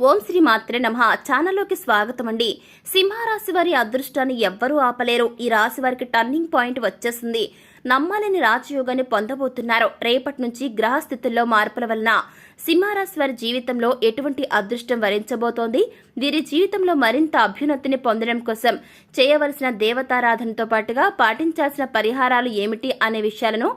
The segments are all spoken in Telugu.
ఓం శ్రీ మాత్రే నమః. ఛానల్లోకి స్వాగతం అండి. సింహరాశి వారి అదృష్టాన్ని ఎవ్వరూ ఆపలేరు. ఈ రాశి వారికి టర్నింగ్ పాయింట్ వచ్చేసింది. నమ్మాలని రాజయోగాన్ని పొందబోతున్నారు. రేపటి నుంచి గ్రహస్థితుల్లో మార్పుల వలన సింహరాశి వారి జీవితంలో ఎటువంటి అదృష్టం వరించబోతోంది, వీరి జీవితంలో మరింత అభ్యున్నతిని పొందడం కోసం చేయవలసిన దేవతారాధనతో పాటుగా పాటించాల్సిన పరిహారాలు ఏమిటి అనే విషయాలను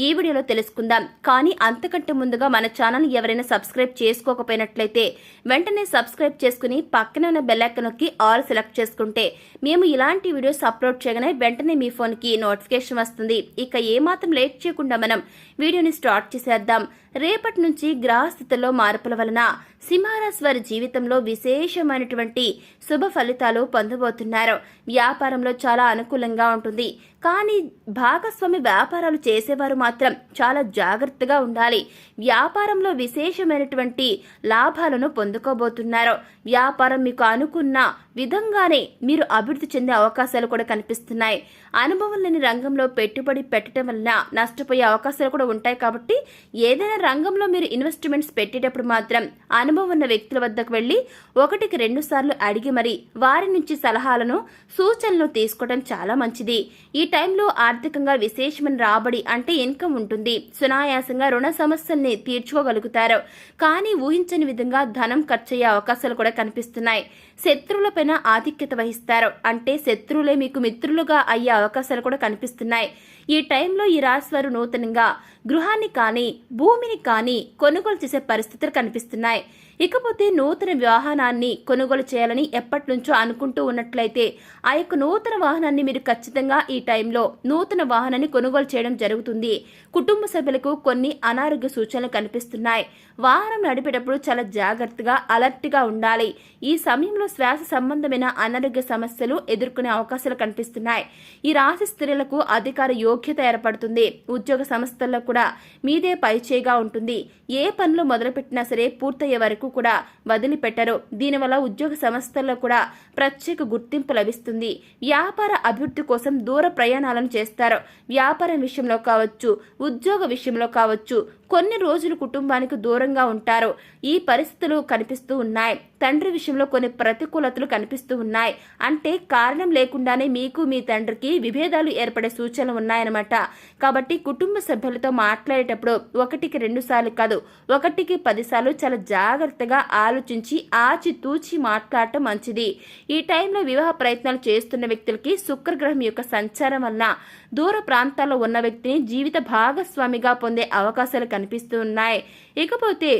ఈ వీడియోలో తెలుసుకుందాం. కానీ అంతకంటే ముందుగా మన ఛానల్ ఎవరైనా సబ్స్క్రైబ్ చేసుకోకపోయినట్లయితే వెంటనే సబ్స్క్రైబ్ చేసుకుని పక్కనే ఉన్న బెల్ ఐకాన్ నొక్కి ఆల్ సెలెక్ట్ చేసుకుంటే మేము ఇలాంటి వీడియోస్ అప్లోడ్ చేయగానే వెంటనే మీ ఫోన్కి నోటిఫికేషన్ వస్తుంది. ఇక ఏమాత్రం లేట్ చేయకుండా మనం వీడియోని స్టార్ట్ చేసేద్దాం. రేపటి నుంచి గ్రహస్థితుల్లో మార్పుల వలన సింహరాశి వారి జీవితంలో విశేషమైనటువంటి శుభ ఫలితాలు పొందబోతున్నారు. వ్యాపారంలో చాలా అనుకూలంగా ఉంటుంది. కానీ భాగస్వామి వ్యాపారాలు చేసేవారు మాత్రం చాలా జాగ్రత్తగా ఉండాలి. వ్యాపారంలో విశేషమైనటువంటి లాభాలను పొందుకోబోతున్నారు. వ్యాపారం మీకు అనుకున్న విధంగానే మీరు అభివృద్ధి చెందే అవకాశాలు కూడా కనిపిస్తున్నాయి. అనుభవం లేని రంగంలో పెట్టుబడి పెట్టడం వలన నష్టపోయే అవకాశాలు కూడా ఉంటాయి. కాబట్టి ఏదైనా రంగంలో మీరు ఇన్వెస్ట్మెంట్స్ పెట్టేటప్పుడు మాత్రం అనుభవం ఉన్న వ్యక్తుల వద్దకు వెళ్లి 1-2 సార్లు అడిగి మరి వారి నుంచి సలహాలను సూచనలు తీసుకోవడం చాలా మంచిది. ఈ టైంలో ఆర్థికంగా విశేషమైన రాబడి అంటే ఇన్కమ్ ఉంటుంది. సునాయాసంగా రుణ సమస్యల్ని తీర్చుకోగలుగుతారు. కానీ ఊహించని విధంగా ధనం ఖర్చయ్యే అవకాశాలు కూడా కనిపిస్తున్నాయి. శత్రువులపైన ఆధిక్యత వహిస్తారు. అంటే శత్రువులే మీకు మిత్రులుగా అయ్యే అవకాశాలు కూడా కనిపిస్తున్నాయి. ఈ టైంలో ఈ రాశి వారు నూతనంగా గృహాన్ని కానీ భూమిని కానీ కొనుగోలు చేసే పరిస్థితులు కనిపిస్తున్నాయి. ఇకపోతే నూతన వాహనాన్ని కొనుగోలు చేయాలని ఎప్పటి నుంచో అనుకుంటూ ఉన్నట్లయితే ఆ యొక్క నూతన వాహనాన్ని మీరు ఖచ్చితంగా ఈ టైంలో నూతన వాహనాన్ని కొనుగోలు చేయడం జరుగుతుంది. కుటుంబ సభ్యులకు కొన్ని అనారోగ్య సూచనలు కనిపిస్తున్నాయి. వాహనం నడిపేటప్పుడు చాలా జాగ్రత్తగా అలర్ట్గా ఉండాలి. ఈ సమయంలో శ్వాస సంబంధమైన అనారోగ్య సమస్యలు ఎదుర్కొనే అవకాశాలు కనిపిస్తున్నాయి. ఈ రాశి స్త్రీలకు అధికార యోగ్యత ఏర్పడుతుంది. ఉద్యోగ సంస్థల్లో కూడా మీదే పైచేగా ఉంటుంది. ఏ పనులు మొదలుపెట్టినా సరే పూర్తయ్యే వరకు కూడా వదిలిపెట్టరు. దీనివల్ల ఉద్యోగ సంస్థల్లో కూడా ప్రత్యేక గుర్తింపు లభిస్తుంది. వ్యాపార అభివృద్ధి కోసం దూర ప్రయాణాలను చేస్తారు. వ్యాపారం విషయంలో కావచ్చు, ఉద్యోగ విషయంలో కావచ్చు, కొన్ని రోజులు కుటుంబానికి దూరంగా ఉంటారు. ఈ పరిస్థితులు కనిపిస్తూ ఉన్నాయి. తండ్రి విషయంలో కొన్ని ప్రతికూలతలు కనిపిస్తూ ఉన్నాయి. అంటే కారణం లేకుండానే మీకు మీ తండ్రికి విభేదాలు ఏర్పడే సూచనలు ఉన్నాయన్నమాట. కాబట్టి కుటుంబ సభ్యులతో మాట్లాడేటప్పుడు 1-2 సార్లు కాదు, 1-10 సార్లు చాలా జాగ్రత్తగా ఆలోచించి ఆచితూచి మాట్లాడటం మంచిది. ఈ టైంలో వివాహ ప్రయత్నాలు చేస్తున్న వ్యక్తులకి శుక్రగ్రహం యొక్క సంచారం వలన దూర ప్రాంతాల్లో ఉన్న వ్యక్తిని జీవిత భాగస్వామిగా పొందే అవకాశాలు కనిపిస్తూ ఉన్నాయి. ఇకపోతే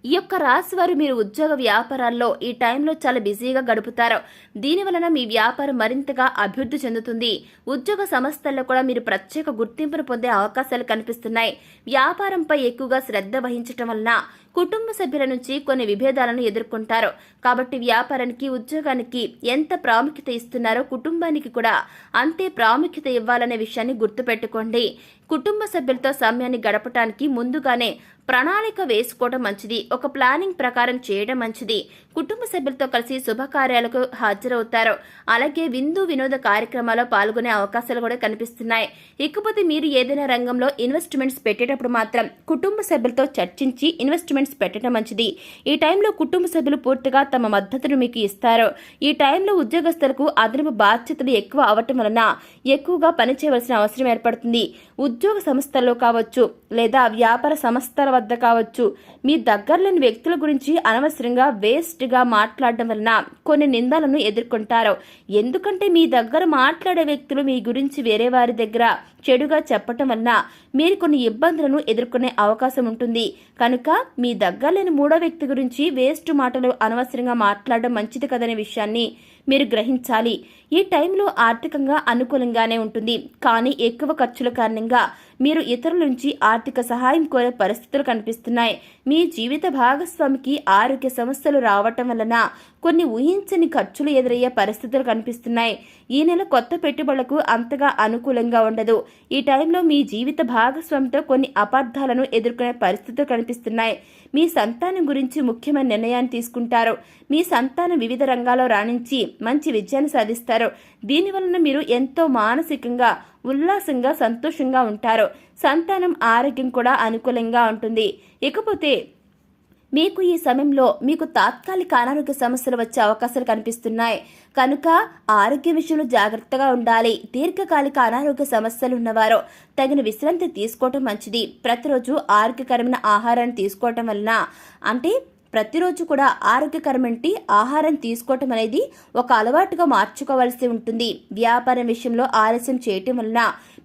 ఈ యొక్క రాశి వారు మీరు ఉద్యోగ వ్యాపారాల్లో ఈ టైంలో చాలా బిజీగా గడుపుతారు. దీనివలన మీ వ్యాపారం మరింతగా అభివృద్ధి చెందుతుంది. ఉద్యోగ సంస్థల్లో కూడా మీరు ప్రత్యేక గుర్తింపును పొందే అవకాశాలు కనిపిస్తున్నాయి. వ్యాపారంపై ఎక్కువగా శ్రద్ధ వహించటం వలన కుటుంబ సభ్యుల నుంచి కొన్ని విభేదాలను ఎదుర్కొంటారు. కాబట్టి వ్యాపారానికి ఉద్యోగానికి ఎంత ప్రాముఖ్యత ఇస్తున్నారో కుటుంబానికి కూడా అంతే ప్రాముఖ్యత ఇవ్వాలనే విషయాన్ని గుర్తుపెట్టుకోండి. కుటుంబ సభ్యులతో సమయాన్ని గడపటానికి ముందుగానే ప్రణాళిక వేసుకోవడం మంచిది. ఒక ప్లానింగ్ ప్రకారం చేయడం మంచిది. కుటుంబ సభ్యులతో కలిసి శుభకార్యాలకు హాజరవుతారు. అలాగే విందు వినోద కార్యక్రమాల్లో పాల్గొనే అవకాశాలు కూడా కనిపిస్తున్నాయి. ఇకపోతే మీరు ఏదైనా రంగంలో ఇన్వెస్ట్మెంట్స్ పెట్టేటప్పుడు మాత్రం కుటుంబ సభ్యులతో చర్చించి ఇన్వెస్ట్మెంట్స్ పెట్టడం మంచిది. ఈ టైంలో కుటుంబ సభ్యులు పూర్తిగా తమ మద్దతును మీకు ఇస్తారు. ఈ టైంలో ఉద్యోగస్తులకు అదనపు బాధ్యతలు ఎక్కువ అవటం వలన ఎక్కువగా పనిచేయవలసిన అవసరం ఏర్పడుతుంది. ఉద్యోగ సంస్థల్లో కావచ్చు లేదా వ్యాపార సంస్థల వద్ద కావచ్చు, మీ దగ్గరలోని వ్యక్తుల గురించి అనవసరంగా వేస్ట్గా మాట్లాడడం వలన కొన్ని నిందలను ఎదుర్కొంటారు. ఎందుకంటే మీ దగ్గర మాట్లాడే వ్యక్తులు మీ గురించి వేరే వారి దగ్గర చెడుగా చెప్పటం వలన మీరు కొన్ని ఇబ్బందులను ఎదుర్కొనే అవకాశం ఉంటుంది. కనుక మీ దగ్గర లేని 3వ వ్యక్తి గురించి వేస్ట్ మాటలు అనవసరంగా మాట్లాడడం మంచిది కదనే విషయాన్ని మీరు గ్రహించాలి. ఈ టైంలో ఆర్థికంగా అనుకూలంగానే ఉంటుంది. కానీ ఎక్కువ ఖర్చుల కారణంగా మీరు ఇతరుల నుంచి ఆర్థిక సహాయం కోరే పరిస్థితులు కనిపిస్తున్నాయి. మీ జీవిత భాగస్వామికి ఆరోగ్య సమస్యలు రావటం వలన కొన్ని ఊహించని ఖర్చులు ఎదురయ్యే పరిస్థితులు కనిపిస్తున్నాయి. ఈ నెల కొత్త పెట్టుబడులకు అంతగా అనుకూలంగా ఉండదు. ఈ టైంలో మీ జీవిత భాగస్వామితో కొన్ని అపార్థాలను ఎదుర్కొనే పరిస్థితులు కనిపిస్తున్నాయి. మీ సంతానం గురించి ముఖ్యమైన నిర్ణయాన్ని తీసుకుంటారు. మీ సంతానం వివిధ రంగాల్లో రాణించి మంచి విజయాన్ని సాధిస్తారు. దీనివలన మీరు ఎంతో మానసికంగా ఉల్లాసంగా సంతోషంగా ఉంటారు. సంతానం ఆరోగ్యం కూడా అనుకూలంగా ఉంటుంది. ఇకపోతే మీకు ఈ సమయంలో మీకు తాత్కాలిక అనారోగ్య సమస్యలు వచ్చే అవకాశాలు కనిపిస్తున్నాయి కనుక ఆరోగ్య విషయంలో జాగ్రత్తగా ఉండాలి. దీర్ఘకాలిక అనారోగ్య సమస్యలు ఉన్నవారు తగిన విశ్రాంతి తీసుకోవటం మంచిది. ప్రతిరోజు ఆరోగ్యకరమైన ఆహారాన్ని తీసుకోవటం వలన ప్రతిరోజు కూడా ఆరోగ్యకరమైన ఆహారం తీసుకోవటం అనేది ఒక అలవాటుగా మార్చుకోవాల్సి ఉంటుంది. వ్యాపారం విషయంలో ఆలస్యం చేయటం వలన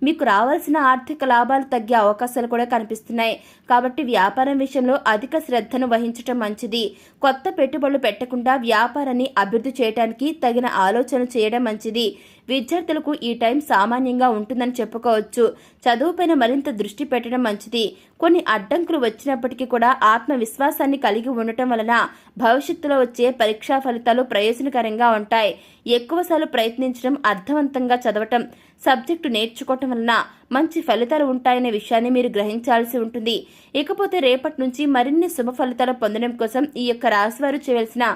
మీకు రావాల్సిన ఆర్థిక లాభాలు తగ్గే అవకాశాలు కూడా కనిపిస్తున్నాయి. కాబట్టి వ్యాపారం విషయంలో అధిక శ్రద్ధను వహించటం మంచిది. కొత్త పెట్టుబడులు పెట్టకుండా వ్యాపారాన్ని అభివృద్ధి చేయడానికి తగిన ఆలోచన చేయడం మంచిది. విద్యార్థులకు ఈ టైం సామాన్యంగా ఉంటుందని చెప్పుకోవచ్చు. చదువుపైన మరింత దృష్టి పెట్టడం మంచిది. కొన్ని అడ్డంకులు వచ్చినప్పటికీ కూడా ఆత్మవిశ్వాసాన్ని కలిగి ఉండటం వలన భవిష్యత్తులో వచ్చే పరీక్షా ఫలితాలు ప్రయోజనకరంగా ఉంటాయి. ఎక్కువసార్లు ప్రయత్నించడం, అర్థవంతంగా చదవటం, సబ్జెక్టు నేర్చుకోవటం వలన మంచి ఫలితాలు ఉంటాయనే విషయాన్ని మీరు గ్రహించాల్సి ఉంటుంది. ఇకపోతే రేపటి నుంచి మరిన్ని శుభ ఫలితాలు పొందడం కోసం ఈ యొక్క రాశివారు చేయవలసిన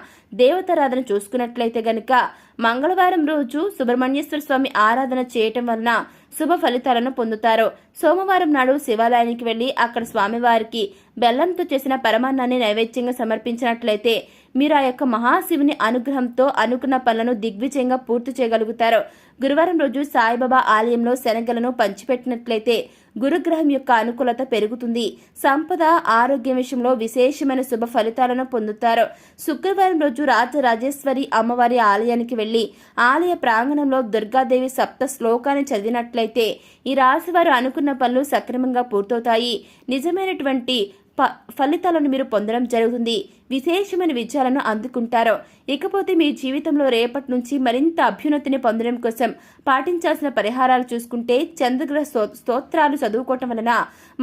దేవతారాధన చూసుకున్నట్లయితే గనుక మంగళవారం రోజు సుబ్రహ్మణ్యేశ్వర స్వామి ఆరాధన చేయటం వలన శుభ ఫలితాలను పొందుతారు. సోమవారం నాడు శివాలయానికి వెళ్లి అక్కడ స్వామివారికి బెల్లంతో చేసిన పరమాన్నాన్ని నైవేద్యంగా సమర్పించినట్లయితే మీరు ఆ యొక్క మహాశివుని అనుగ్రహంతో అనుకున్న పనులను దిగ్విజయంగా పూర్తి చేయగలుగుతారు. గురువారం రోజు సాయిబాబా ఆలయంలో శనగలను పంచిపెట్టినట్లయితే గురుగ్రహం యొక్క అనుకూలత పెరుగుతుంది. సంపద, ఆరోగ్యం విషయంలో విశేషమైన శుభ ఫలితాలను పొందుతారు. శుక్రవారం రోజు రాజరాజేశ్వరి అమ్మవారి ఆలయానికి వెళ్లి ఆలయ ప్రాంగణంలో దుర్గాదేవి సప్త శ్లోకాన్ని చదివినట్లయితే ఈ రాశివారు అనుకున్న పనులు సక్రమంగా పూర్తవుతాయి. నిజమైనటువంటి ఫలితాలను మీరు పొందడం జరుగుతుంది. విశేషమైన విజయాలను అందుకుంటారు. ఇకపోతే మీ జీవితంలో రేపటి నుంచి మరింత అభ్యున్నతిని పొందడం కోసం పాటించాల్సిన పరిహారాలు చూసుకుంటే చంద్రగ్రహ స్తోత్రాలు చదువుకోవటం వలన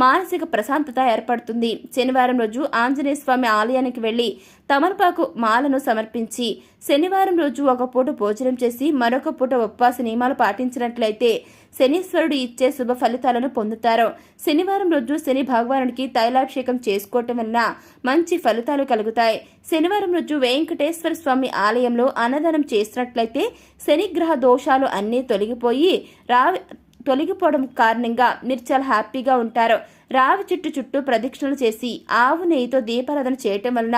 మానసిక ప్రశాంతత ఏర్పడుతుంది. శనివారం రోజు ఆంజనేయ స్వామి ఆలయానికి వెళ్లి తమలపాకు మాలను సమర్పించి శనివారం రోజు ఒక పూట భోజనం చేసి మరొక పూట ఉపవాస నియమాలు పాటించినట్లయితే శనీశ్వరుడు ఇచ్చే శుభ ఫలితాలను పొందుతారు. శనివారం రోజు శని భగవానుడికి తైలాభిషేకం చేసుకోవటం వలన మంచి ఫలితాలు కలుగుతాయి. శనివారం రోజు వెంకటేశ్వర స్వామి ఆలయంలో అన్నదానం చేసినట్లయితే శనిగ్రహ దోషాలు అన్నీ తొలగిపోవడం కారణంగా మీరు చాలా హ్యాపీగా ఉంటారు. రావి చెట్టు చుట్టూ ప్రదక్షిణలు చేసి ఆవు నెయ్యితో దీపారాధన చేయటం వలన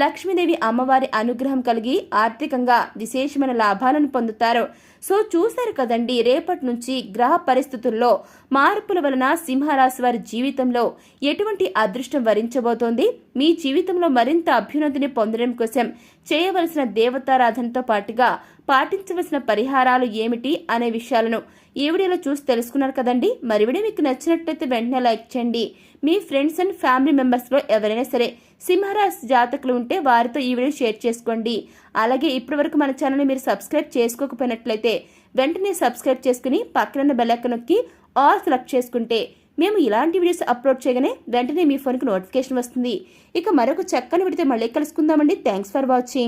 లక్ష్మీదేవి అమ్మవారి అనుగ్రహం కలిగి ఆర్థికంగా విశేషమైన లాభాలను పొందుతారు. సో చూశారు కదండి, రేపటి నుంచి గ్రహ పరిస్థితుల్లో మార్పుల వలన సింహరాశి వారి జీవితంలో ఎటువంటి అదృష్టం వరించబోతోంది. మీ జీవితంలో మరింత అభ్యున్నతిని పొందడం కోసం చేయవలసిన దేవతారాధనతో పాటుగా పాటించవలసిన పరిహారాలు ఏమిటి అనే విషయాలను ఈ వీడియోలో చూసి తెలుసుకున్నారు కదండి. మరి వీడియో మీకు నచ్చినట్లయితే వెంటనే లైక్ చేయండి. మీ ఫ్రెండ్స్ అండ్ ఫ్యామిలీ మెంబర్స్లో ఎవరైనా సరే సింహరాశి జాతకులు ఉంటే వారితో ఈ వీడియో షేర్ చేసుకోండి. అలాగే ఇప్పటివరకు మన ఛానల్ని మీరు సబ్స్క్రైబ్ చేసుకోకపోయినట్లయితే వెంటనే సబ్స్క్రైబ్ చేసుకుని పక్కన బెల్ ఐకాన్ నొక్కి ఆల్ సెలెక్ట్ చేసుకుంటే మేము ఇలాంటి వీడియోస్ అప్లోడ్ చేయగానే వెంటనే మీ ఫోన్కి నోటిఫికేషన్ వస్తుంది. ఇక మరొక చక్కని వీడియోతో మళ్ళీ కలుసుకుందామండి. Thanks for watching.